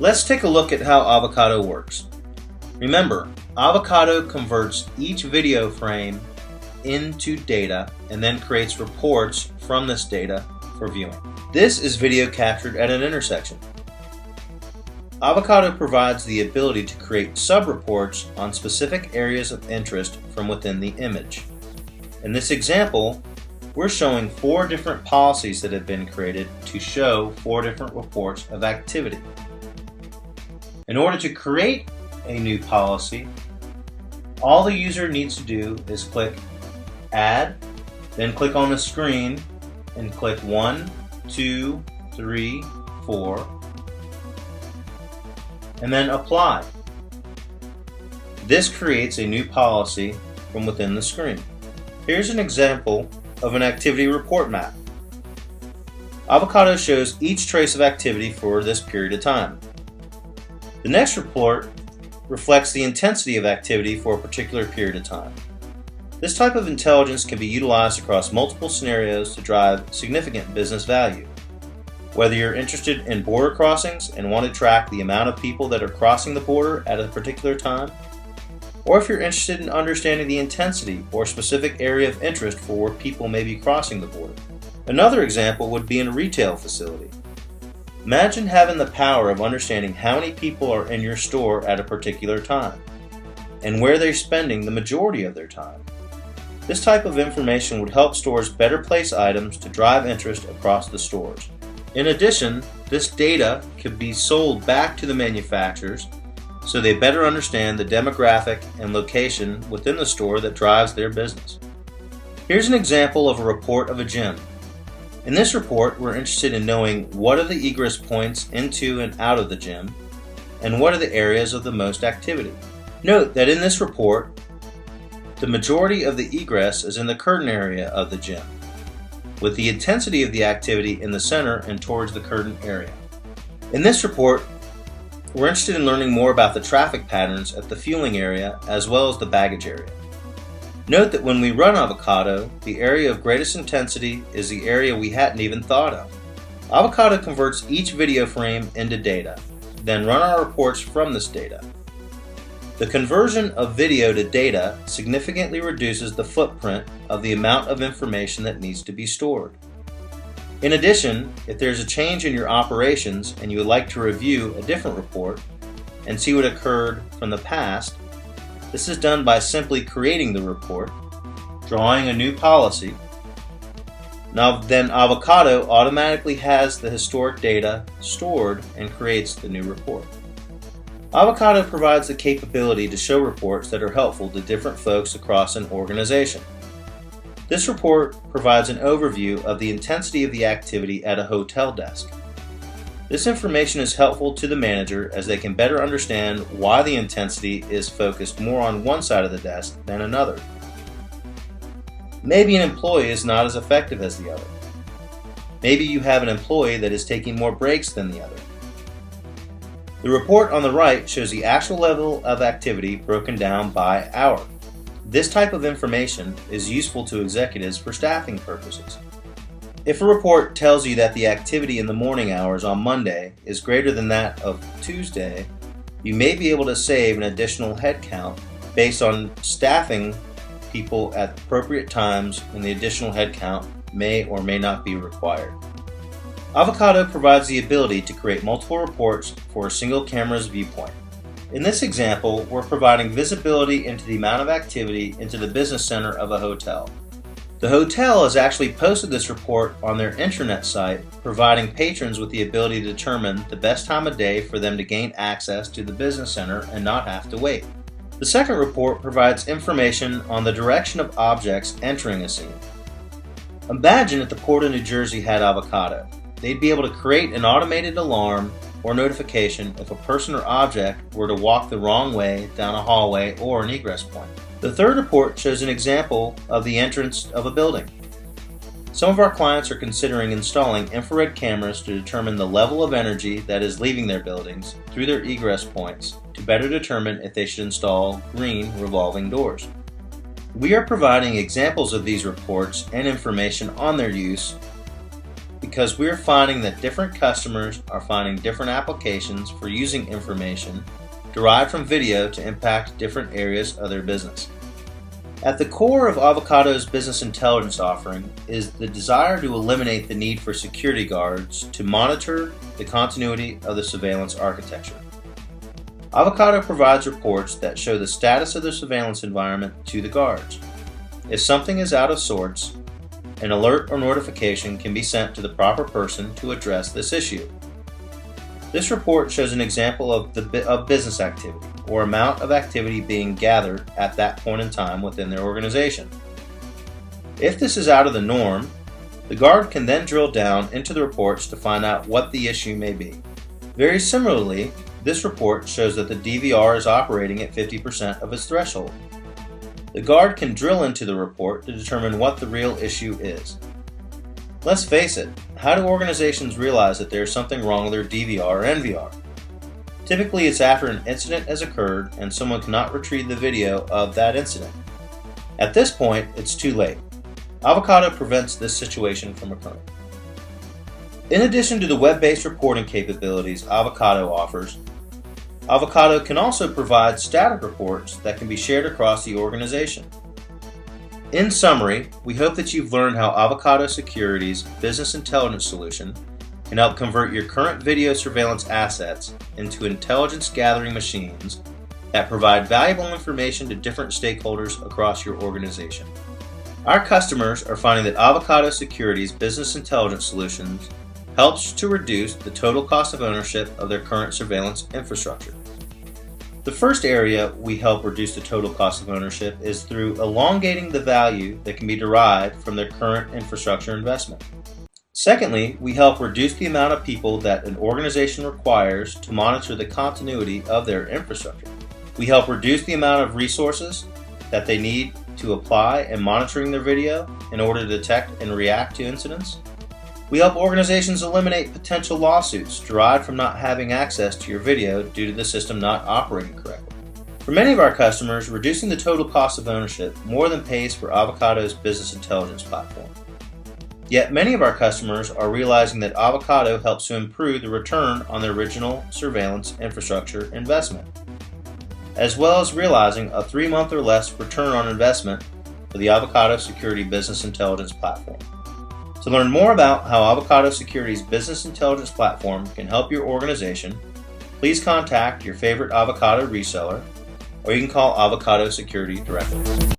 Let's take a look at how Avocado works. Remember, Avocado converts each video frame into data and then creates reports from this data for viewing. This is video captured at an intersection. Avocado provides the ability to create sub-reports on specific areas of interest from within the image. In this example, we're showing 4 different policies that have been created to show 4 different reports of activity. In order to create a new policy, all the user needs to do is click Add, then click on the screen and click 1, 2, 3, 4, and then Apply. This creates a new policy from within the screen. Here's an example of an activity report map. Avocado shows each trace of activity for this period of time. The next report reflects the intensity of activity for a particular period of time. This type of intelligence can be utilized across multiple scenarios to drive significant business value. Whether you're interested in border crossings and want to track the amount of people that are crossing the border at a particular time, or if you're interested in understanding the intensity or specific area of interest for where people may be crossing the border. Another example would be in a retail facility. Imagine having the power of understanding how many people are in your store at a particular time, and where they're spending the majority of their time. This type of information would help stores better place items to drive interest across the stores. In addition, this data could be sold back to the manufacturers so they better understand the demographic and location within the store that drives their business. Here's an example of a report of a gym. In this report, we're interested in knowing what are the egress points into and out of the gym, and what are the areas of the most activity. Note that in this report, the majority of the egress is in the curtain area of the gym, with the intensity of the activity in the center and towards the curtain area. In this report, we're interested in learning more about the traffic patterns at the fueling area as well as the baggage area. Note that when we run Avocado, the area of greatest intensity is the area we hadn't even thought of. Avocado converts each video frame into data, then run our reports from this data. The conversion of video to data significantly reduces the footprint of the amount of information that needs to be stored. In addition, if there's a change in your operations and you would like to review a different report and see what occurred from the past, this is done by simply creating the report, drawing a new policy. Now then Avocado automatically has the historic data stored and creates the new report. Avocado provides the capability to show reports that are helpful to different folks across an organization. This report provides an overview of the intensity of the activity at a hotel desk. This information is helpful to the manager as they can better understand why the intensity is focused more on one side of the desk than another. Maybe an employee is not as effective as the other. Maybe you have an employee that is taking more breaks than the other. The report on the right shows the actual level of activity broken down by hour. This type of information is useful to executives for staffing purposes. If a report tells you that the activity in the morning hours on Monday is greater than that of Tuesday, you may be able to save an additional headcount based on staffing people at appropriate times when the additional headcount may or may not be required. Avocado provides the ability to create multiple reports for a single camera's viewpoint. In this example, we're providing visibility into the amount of activity into the business center of a hotel. The hotel has actually posted this report on their intranet site, providing patrons with the ability to determine the best time of day for them to gain access to the business center and not have to wait. The second report provides information on the direction of objects entering a scene. Imagine if the Port of New Jersey had Avocado. They'd be able to create an automated alarm or notification if a person or object were to walk the wrong way down a hallway or an egress point. The third report shows an example of the entrance of a building. Some of our clients are considering installing infrared cameras to determine the level of energy that is leaving their buildings through their egress points to better determine if they should install green revolving doors. We are providing examples of these reports and information on their use. because we're finding that different customers are finding different applications for using information derived from video to impact different areas of their business. At the core of Avocado's business intelligence offering is the desire to eliminate the need for security guards to monitor the continuity of the surveillance architecture. Avocado provides reports that show the status of the surveillance environment to the guards. If something is out of sorts, an alert or notification can be sent to the proper person to address this issue. This report shows an example of business activity, or amount of activity being gathered at that point in time within their organization. If this is out of the norm, the guard can then drill down into the reports to find out what the issue may be. Very similarly, this report shows that the DVR is operating at 50% of its threshold. The guard can drill into the report to determine what the real issue is. Let's face it, how do organizations realize that there's something wrong with their DVR or NVR? Typically, it's after an incident has occurred and someone cannot retrieve the video of that incident. At this point, it's too late. Avocado prevents this situation from occurring. In addition to the web-based reporting capabilities Avocado offers, Avocado can also provide static reports that can be shared across the organization. In summary, we hope that you've learned how Avocado Security's business intelligence solution can help convert your current video surveillance assets into intelligence gathering machines that provide valuable information to different stakeholders across your organization. Our customers are finding that Avocado Security's business intelligence solutions helps to reduce the total cost of ownership of their current surveillance infrastructure. The first area we help reduce the total cost of ownership is through elongating the value that can be derived from their current infrastructure investment. Secondly, we help reduce the amount of people that an organization requires to monitor the continuity of their infrastructure. We help reduce the amount of resources that they need to apply in monitoring their video in order to detect and react to incidents. We help organizations eliminate potential lawsuits derived from not having access to your video due to the system not operating correctly. For many of our customers, reducing the total cost of ownership more than pays for Avocado's business intelligence platform. Yet many of our customers are realizing that Avocado helps to improve the return on their original surveillance infrastructure investment, as well as realizing a 3-month or less return on investment for the Avocado Security Business Intelligence Platform. To learn more about how Avocado Security's business intelligence platform can help your organization, please contact your favorite Avocado reseller, or you can call Avocado Security directly.